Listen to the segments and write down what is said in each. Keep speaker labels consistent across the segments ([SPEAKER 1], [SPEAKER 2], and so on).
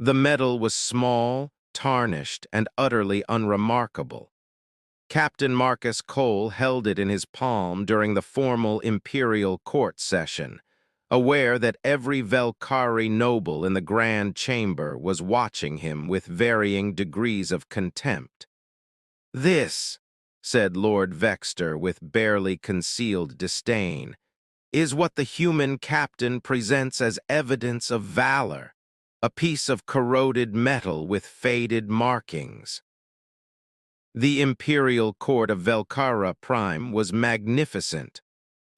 [SPEAKER 1] The metal was small, tarnished, and utterly unremarkable. Captain Marcus Cole held it in his palm during the formal imperial court session, aware that every Velkari noble in the Grand Chamber was watching him with varying degrees of contempt. "This," said Lord Vexter with barely concealed disdain, "is what the human captain presents as evidence of valor, a piece of corroded metal with faded markings." The imperial court of Velkara Prime was magnificent,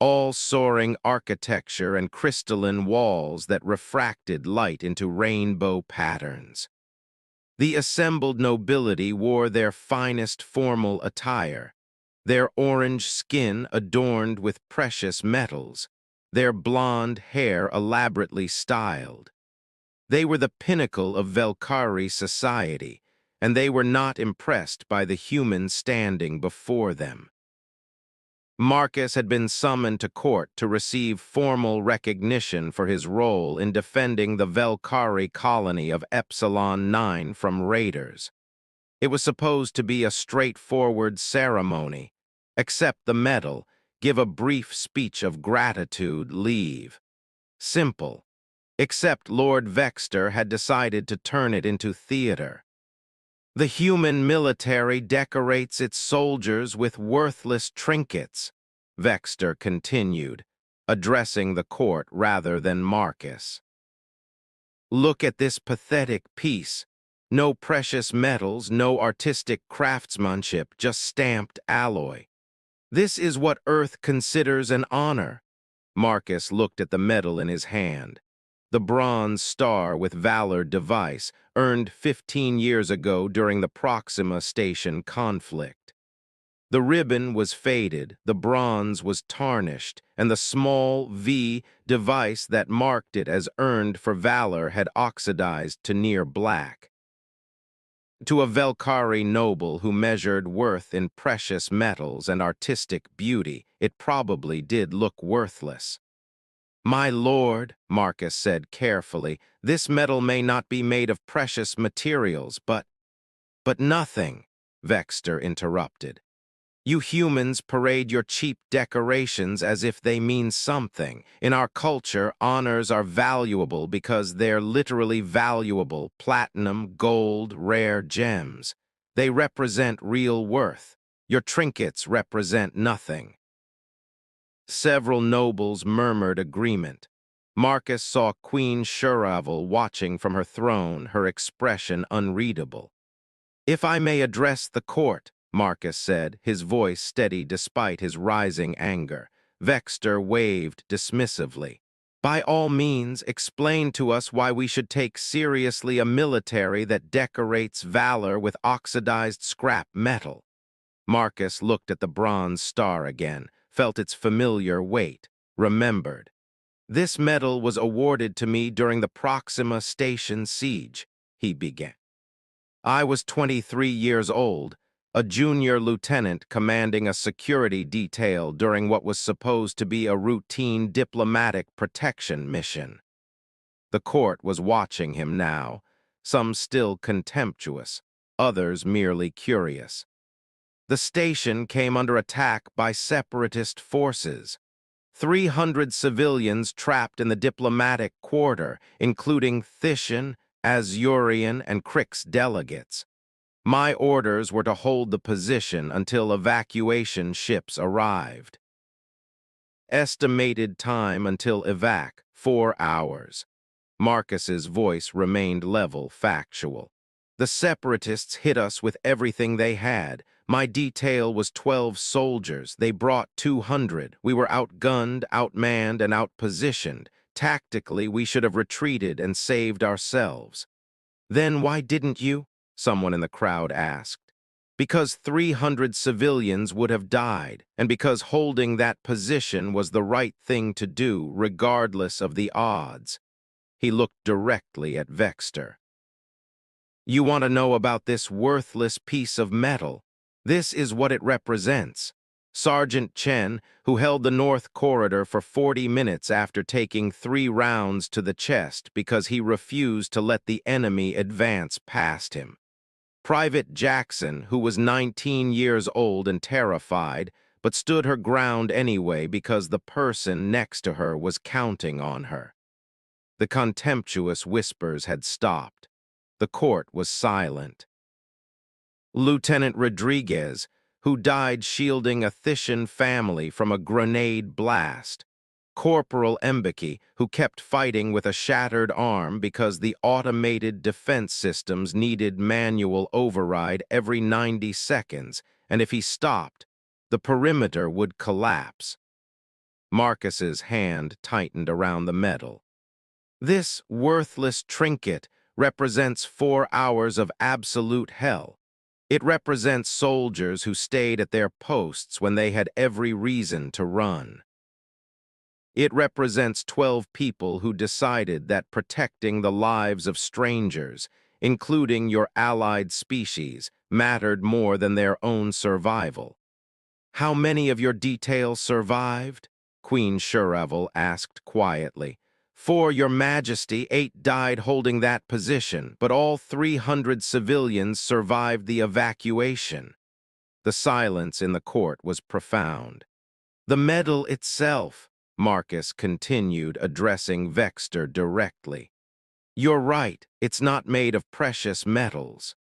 [SPEAKER 1] all soaring architecture and crystalline walls that refracted light into rainbow patterns. The assembled nobility wore their finest formal attire, their orange skin adorned with precious metals, their blonde hair elaborately styled. They were the pinnacle of Velkari society, and they were not impressed by the human standing before them. Marcus had been summoned to court to receive formal recognition for his role in defending the Velkari colony of Epsilon 9 from raiders. It was supposed to be a straightforward ceremony: accept the medal, give a brief speech of gratitude, leave. Simple. Except Lord Vexter had decided to turn it into theater. "The human military decorates its soldiers with worthless trinkets," Vexter continued, addressing the court rather than Marcus. "Look at this pathetic piece. No precious metals, no artistic craftsmanship, just stamped alloy. This is what Earth considers an honor." Marcus looked at the medal in his hand. The bronze star with Valor device, earned 15 years ago during the Proxima Station conflict. The ribbon was faded, the bronze was tarnished, and the small V device that marked it as earned for valor had oxidized to near black. To a Velkari noble who measured worth in precious metals and artistic beauty, it probably did look worthless. "My lord," Marcus said carefully, "this metal may not be made of precious materials, but—" "But nothing," Vexter interrupted. "You humans parade your cheap decorations as if they mean something. In our culture, honors are valuable because they're literally valuable: platinum, gold, rare gems. They represent real worth. Your trinkets represent nothing." Several nobles murmured agreement. Marcus saw Queen Shuravel watching from her throne, her expression unreadable. "If I may address the court," Marcus said, his voice steady despite his rising anger. Vexter waved dismissively. "By all means, explain to us why we should take seriously a military that decorates valor with oxidized scrap metal." Marcus looked at the bronze star again, felt its familiar weight, remembered. "This medal was awarded to me during the Proxima Station siege," he began. "I was 23 years old, a junior lieutenant commanding a security detail during what was supposed to be a routine diplomatic protection mission." The court was watching him now, some still contemptuous, others merely curious. "The station came under attack by separatist forces. 300 civilians trapped in the diplomatic quarter, including Thishan, Azurian, and Krix delegates. My orders were to hold the position until evacuation ships arrived. Estimated time until evac, 4 hours. Marcus's voice remained level, factual. "The separatists hit us with everything they had. My detail was 12 soldiers. They brought 200. We were outgunned, outmanned, and outpositioned. Tactically, we should have retreated and saved ourselves." "Then why didn't you?" someone in the crowd asked. "Because 300 civilians would have died, and because holding that position was the right thing to do, regardless of the odds." He looked directly at Vexter. "You want to know about this worthless piece of metal? This is what it represents. Sergeant Chen, who held the North Corridor for 40 minutes after taking 3 rounds to the chest because he refused to let the enemy advance past him. Private Jackson, who was 19 years old and terrified, but stood her ground anyway because the person next to her was counting on her. The contemptuous whispers had stopped. The court was silent. Lieutenant Rodriguez, who died shielding a Thishan family from a grenade blast. Corporal Mbeki, who kept fighting with a shattered arm because the automated defense systems needed manual override every 90 seconds, and if he stopped, the perimeter would collapse. Marcus's hand tightened around the medal. This worthless trinket represents 4 hours of absolute hell. It represents soldiers who stayed at their posts when they had every reason to run. It represents 12 people who decided that protecting the lives of strangers, including your allied species, mattered more than their own survival. How many of your details survived? Queen Shuravel asked quietly. For your majesty, 8 died holding that position, but all 300 civilians survived the evacuation. The silence in the court was profound. The medal itself, Marcus continued, addressing Vexter directly. You're right, it's not made of precious metals.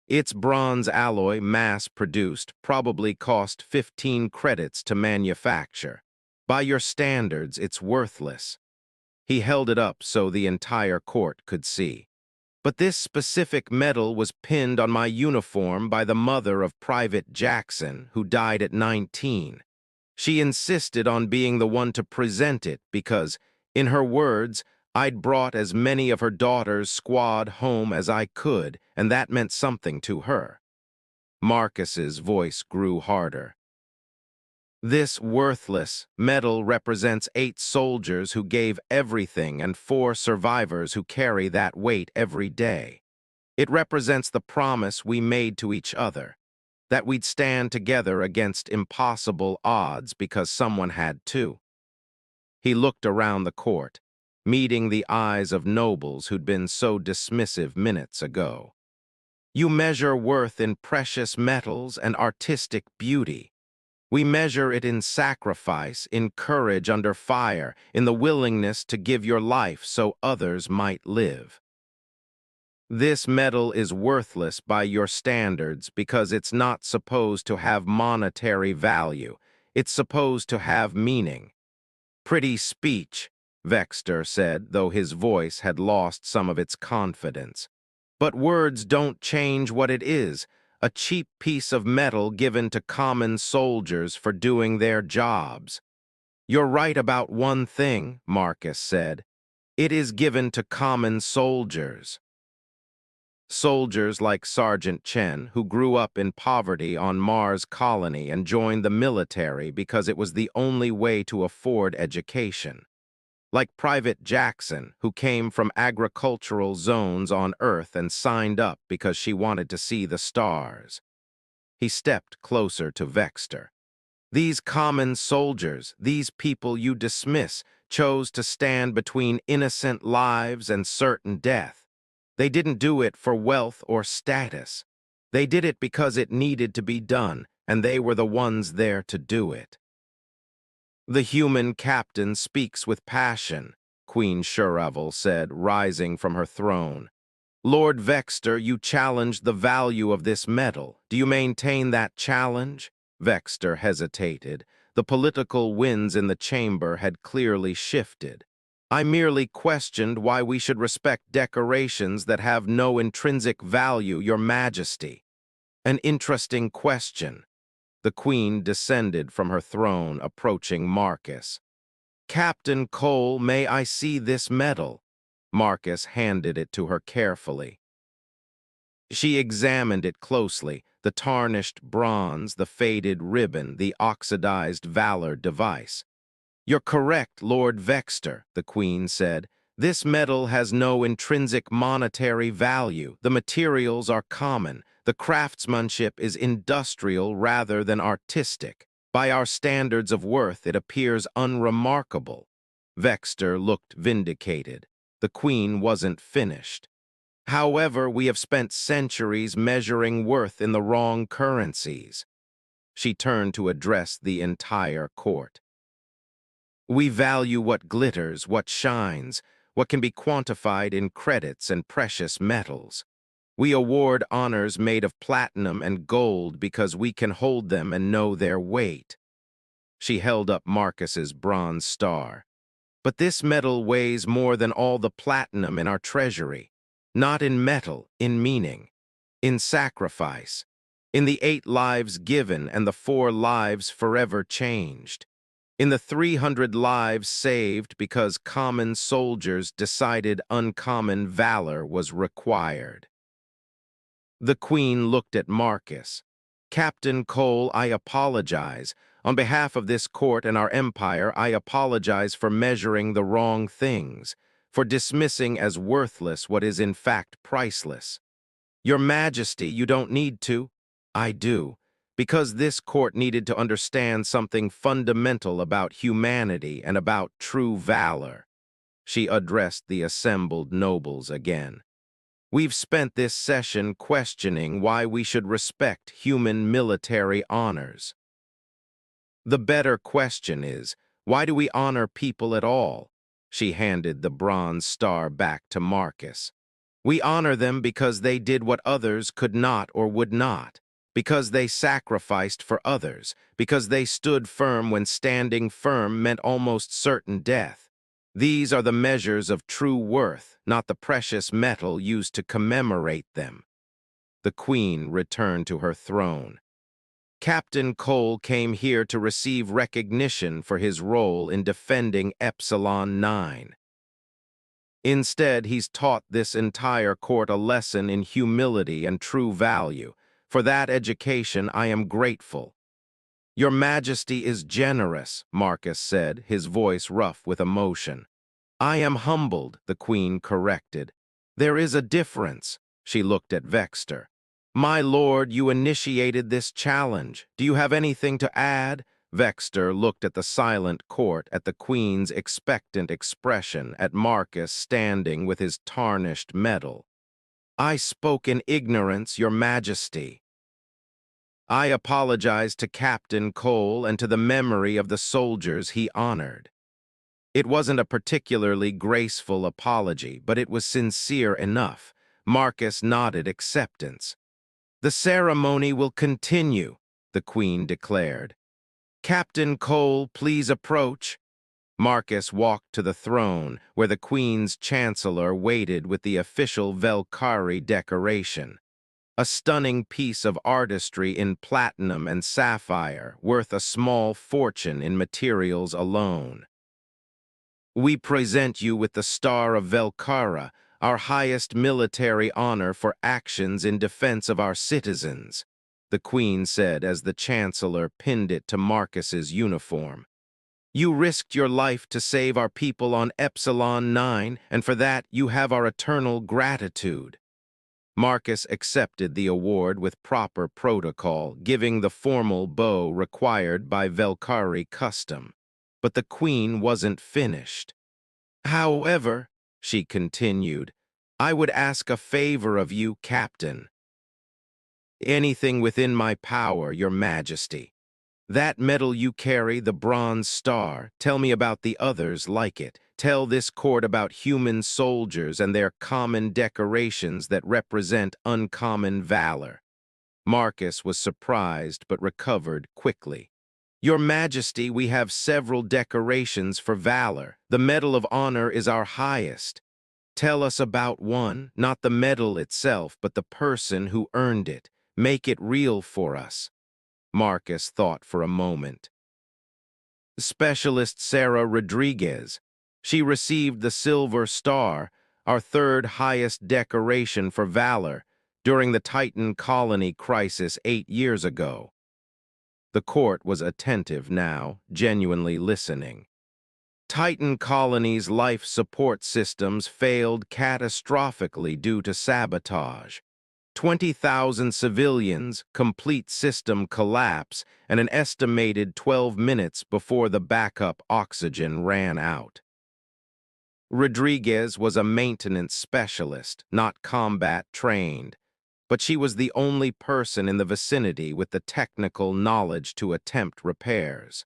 [SPEAKER 1] Its bronze alloy, mass-produced, probably cost 15 credits to manufacture. By your standards, it's worthless. He held it up so the entire court could see. But this specific medal was pinned on my uniform by the mother of Private Jackson, who died at 19. She insisted on being the one to present it because, in her words, I'd brought as many of her daughter's squad home as I could, and that meant something to her. Marcus's voice grew harder. This worthless medal represents 8 soldiers who gave everything and 4 survivors who carry that weight every day. It represents the promise we made to each other, that we'd stand together against impossible odds because someone had to. He looked around the court, meeting the eyes of nobles who'd been so dismissive minutes ago. You measure worth in precious metals and artistic beauty. We measure it in sacrifice, in courage under fire, in the willingness to give your life so others might live. This medal is worthless by your standards because it's not supposed to have monetary value. It's supposed to have meaning. Pretty speech, Vexter said, though his voice had lost some of its confidence. But words don't change what it is. A cheap piece of metal given to common soldiers for doing their jobs. You're right about one thing, Marcus said. It is given to common soldiers. Soldiers like Sergeant Chen, who grew up in poverty on Mars Colony and joined the military because it was the only way to afford education. Like Private Jackson, who came from agricultural zones on Earth and signed up because she wanted to see the stars. He stepped closer to Vexter. These common soldiers, these people you dismiss, chose to stand between innocent lives and certain death. They didn't do it for wealth or status. They did it because it needed to be done, and they were the ones there to do it. The human captain speaks with passion, Queen Shuravel said, rising from her throne. Lord Vexter, you challenged the value of this medal. Do you maintain that challenge? Vexter hesitated. The political winds in the chamber had clearly shifted. I merely questioned why we should respect decorations that have no intrinsic value, Your Majesty. An interesting question. The Queen descended from her throne, approaching Marcus. Captain Cole, may I see this medal? Marcus handed it to her carefully. She examined it closely, the tarnished bronze, the faded ribbon, the oxidized valor device. You're correct, Lord Vexter, the Queen said. This medal has no intrinsic monetary value. The materials are common. The craftsmanship is industrial rather than artistic. By our standards of worth, it appears unremarkable. Vexter looked vindicated. The queen wasn't finished. However, we have spent centuries measuring worth in the wrong currencies. She turned to address the entire court. We value what glitters, what shines, what can be quantified in credits and precious metals. We award honors made of platinum and gold because we can hold them and know their weight. She held up Marcus's bronze star. But this metal weighs more than all the platinum in our treasury. Not in metal, in meaning, in sacrifice, in the 8 lives given and the 4 lives forever changed, in the 300 lives saved because common soldiers decided uncommon valor was required. The Queen looked at Marcus. Captain Cole, I apologize. On behalf of this court and our empire, I apologize for measuring the wrong things, for dismissing as worthless what is in fact priceless. Your Majesty, you don't need to. I do, because this court needed to understand something fundamental about humanity and about true valor. She addressed the assembled nobles again. We've spent this session questioning why we should respect human military honors. The better question is, why do we honor people at all? She handed the bronze star back to Marcus. We honor them because they did what others could not or would not, because they sacrificed for others, because they stood firm when standing firm meant almost certain death. These are the measures of true worth, not the precious metal used to commemorate them. The Queen returned to her throne. Captain Cole came here to receive recognition for his role in defending Epsilon 9. Instead, he's taught this entire court a lesson in humility and true value. For that education, I am grateful. Your Majesty is generous, Marcus said, his voice rough with emotion. I am humbled, the Queen corrected. There is a difference. She looked at Vexter. My lord, you initiated this challenge. Do you have anything to add? Vexter looked at the silent court, at the Queen's expectant expression, at Marcus standing with his tarnished medal. I spoke in ignorance, Your Majesty. I apologize to Captain Cole and to the memory of the soldiers he honored. It wasn't a particularly graceful apology, but it was sincere enough. Marcus nodded acceptance. The ceremony will continue, the Queen declared. Captain Cole, please approach. Marcus walked to the throne, where the Queen's Chancellor waited with the official Velkari decoration. A stunning piece of artistry in platinum and sapphire, worth a small fortune in materials alone. We present you with the Star of Velkara, our highest military honor for actions in defense of our citizens, the Queen said as the Chancellor pinned it to Marcus's uniform. You risked your life to save our people on Epsilon 9, and for that you have our eternal gratitude. Marcus accepted the award with proper protocol, giving the formal bow required by Velkari custom. But the Queen wasn't finished. However, she continued, I would ask a favor of you, Captain. Anything within my power, Your Majesty. That medal you carry, the bronze star, tell me about the others like it. Tell this court about human soldiers and their common decorations that represent uncommon valor. Marcus was surprised but recovered quickly. Your Majesty, we have several decorations for valor. The Medal of Honor is our highest. Tell us about one, not the medal itself, but the person who earned it. Make it real for us. Marcus thought for a moment. Specialist Sarah Rodriguez. She received the Silver Star, our 3rd highest decoration for valor, during the Titan colony crisis 8 years ago. The court was attentive now, genuinely listening. Titan colony's life support systems failed catastrophically due to sabotage. 20,000 civilians, complete system collapse, and an estimated 12 minutes before the backup oxygen ran out. Rodriguez was a maintenance specialist, not combat trained, but she was the only person in the vicinity with the technical knowledge to attempt repairs.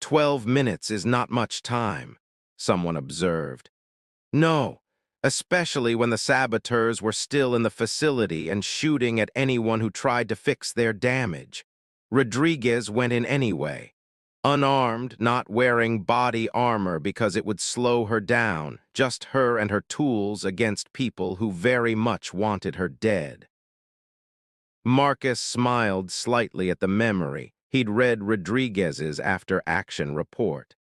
[SPEAKER 1] 12 minutes is not much time, someone observed. No, especially when the saboteurs were still in the facility and shooting at anyone who tried to fix their damage. Rodriguez went in anyway, unarmed, not wearing body armor because it would slow her down, just her and her tools against people who very much wanted her dead. Marcus smiled slightly at the memory he'd read Rodriguez's after-action report.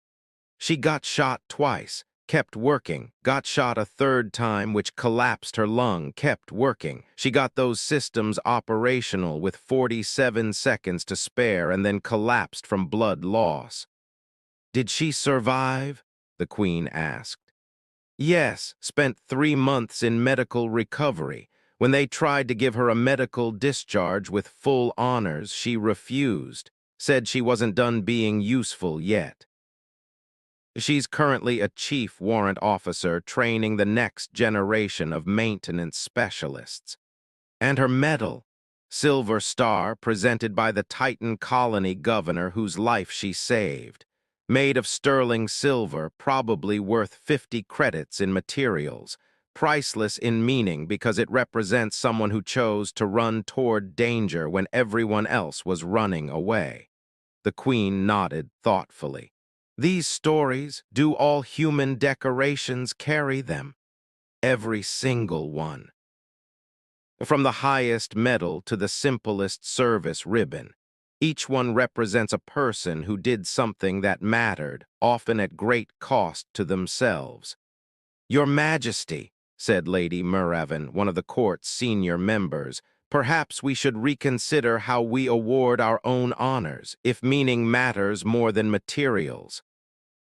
[SPEAKER 1] She got shot twice, kept working, got shot a third time which collapsed her lung, kept working. She got those systems operational with 47 seconds to spare and then collapsed from blood loss. Did she survive? The Queen asked. Yes, spent 3 months in medical recovery. When they tried to give her a medical discharge with full honors, she refused, said she wasn't done being useful yet. She's currently a chief warrant officer training the next generation of maintenance specialists. And her medal, Silver Star, presented by the Titan colony governor whose life she saved, made of sterling silver, probably worth 50 credits in materials, priceless in meaning because it represents someone who chose to run toward danger when everyone else was running away. The Queen nodded thoughtfully. These stories, do all human decorations carry them? Every single one. From the highest medal to the simplest service ribbon, each one represents a person who did something that mattered, often at great cost to themselves. Your Majesty, said Lady Muraven, one of the court's senior members, perhaps we should reconsider how we award our own honors, if meaning matters more than materials.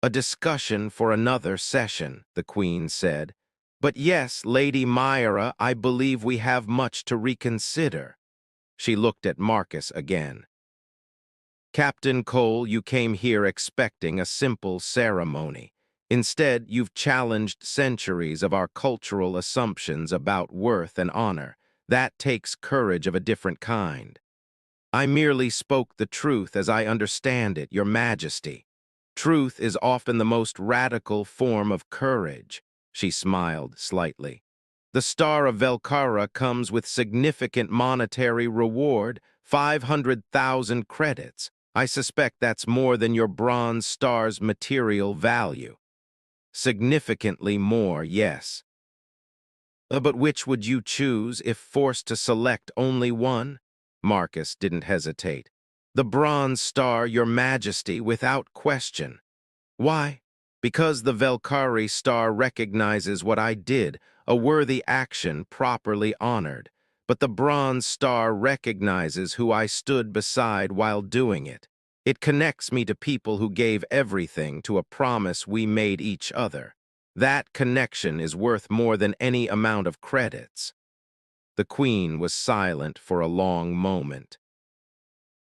[SPEAKER 1] A discussion for another session, the Queen said. But yes, Lady Myra, I believe we have much to reconsider. She looked at Marcus again. Captain Cole, you came here expecting a simple ceremony. Instead, you've challenged centuries of our cultural assumptions about worth and honor. That takes courage of a different kind. I merely spoke the truth as I understand it, Your Majesty. Truth is often the most radical form of courage. She smiled slightly. The Star of Velcara comes with significant monetary reward, 500,000 credits. I suspect that's more than your Bronze Star's material value. Significantly more, yes. But which would you choose if forced to select only one? Marcus didn't hesitate. The Bronze Star, Your Majesty, without question. Why? Because the Velcari Star recognizes what I did, a worthy action properly honored. But the Bronze Star recognizes who I stood beside while doing it. It connects me to people who gave everything to a promise we made each other. That connection is worth more than any amount of credits. The Queen was silent for a long moment.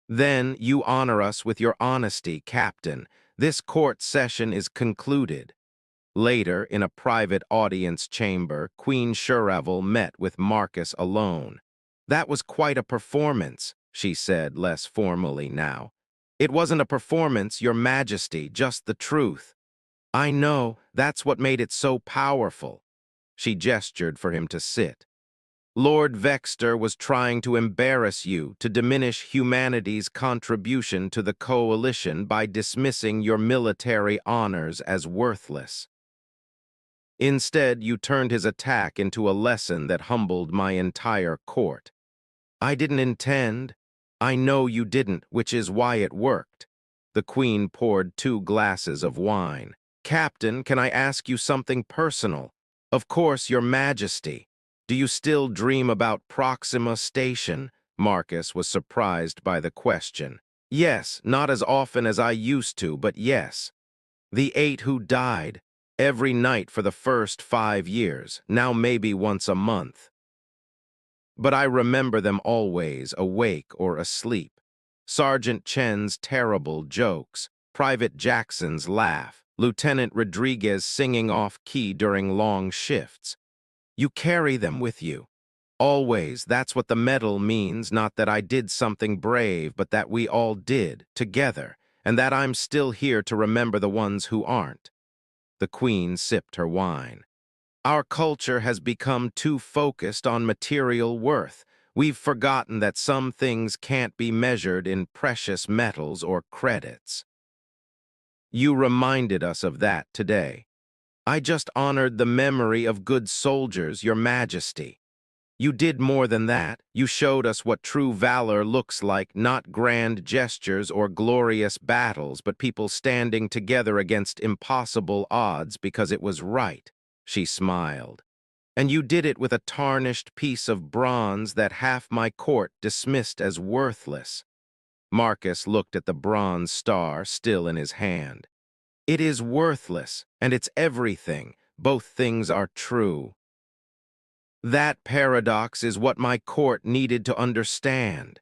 [SPEAKER 1] Then you honor us with your honesty, Captain. This court session is concluded. Later, in a private audience chamber, Queen Shuravel met with Marcus alone. That was quite a performance, she said less formally now. It wasn't a performance, Your Majesty, just the truth. I know, that's what made it so powerful. She gestured for him to sit. Lord Vexter was trying to embarrass you, to diminish humanity's contribution to the coalition by dismissing your military honors as worthless. Instead, you turned his attack into a lesson that humbled my entire court. I didn't intend. I know you didn't, which is why it worked. The Queen poured 2 glasses of wine. Captain, can I ask you something personal? Of course, Your Majesty. Do you still dream about Proxima Station? Marcus was surprised by the question. Yes, not as often as I used to, but yes. The 8 who died, every night for the first 5 years, now maybe once a month. But I remember them always, awake or asleep. Sergeant Chen's terrible jokes, Private Jackson's laugh, Lieutenant Rodriguez singing off-key during long shifts. You carry them with you. Always, that's what the medal means, not that I did something brave, but that we all did, together, and that I'm still here to remember the ones who aren't. The Queen sipped her wine. Our culture has become too focused on material worth. We've forgotten that some things can't be measured in precious metals or credits. You reminded us of that today. I just honored the memory of good soldiers, Your Majesty. You did more than that. You showed us what true valor looks like, not grand gestures or glorious battles, but people standing together against impossible odds because it was right. She smiled. And you did it with a tarnished piece of bronze that half my court dismissed as worthless. Marcus looked at the bronze star still in his hand. It is worthless, and it's everything. Both things are true. That paradox is what my court needed to understand.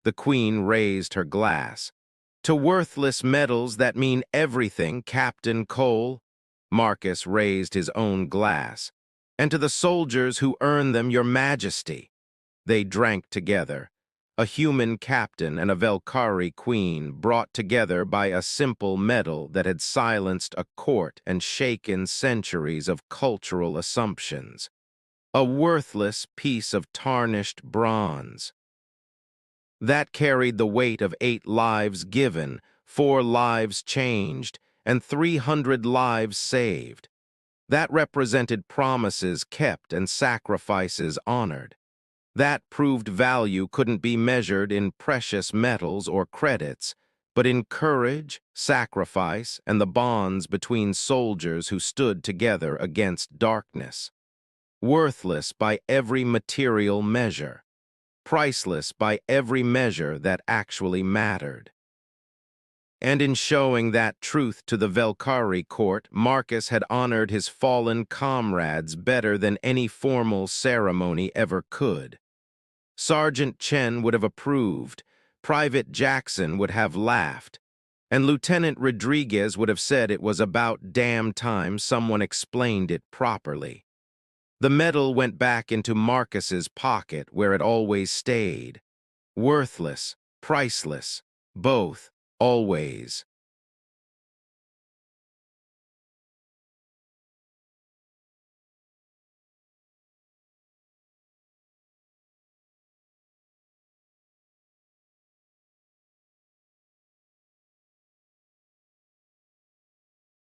[SPEAKER 1] The Queen raised her glass. To worthless medals that mean everything, Captain Cole. Marcus raised his own glass. And to the soldiers who earn them, Your Majesty. They drank together. A human captain and a Velkari queen brought together by a simple medal that had silenced a court and shaken centuries of cultural assumptions. A worthless piece of tarnished bronze. That carried the weight of 8 lives given, 4 lives changed, and 300 lives saved. That represented promises kept and sacrifices honored. That proved value couldn't be measured in precious metals or credits, but in courage, sacrifice, and the bonds between soldiers who stood together against darkness. Worthless by every material measure, priceless by every measure that actually mattered. And in showing that truth to the Velkari court, Marcus had honored his fallen comrades better than any formal ceremony ever could. Sergeant Chen would have approved, Private Jackson would have laughed, and Lieutenant Rodriguez would have said it was about damn time someone explained it properly. The medal went back into Marcus's pocket where it always stayed. Worthless, priceless, both, always.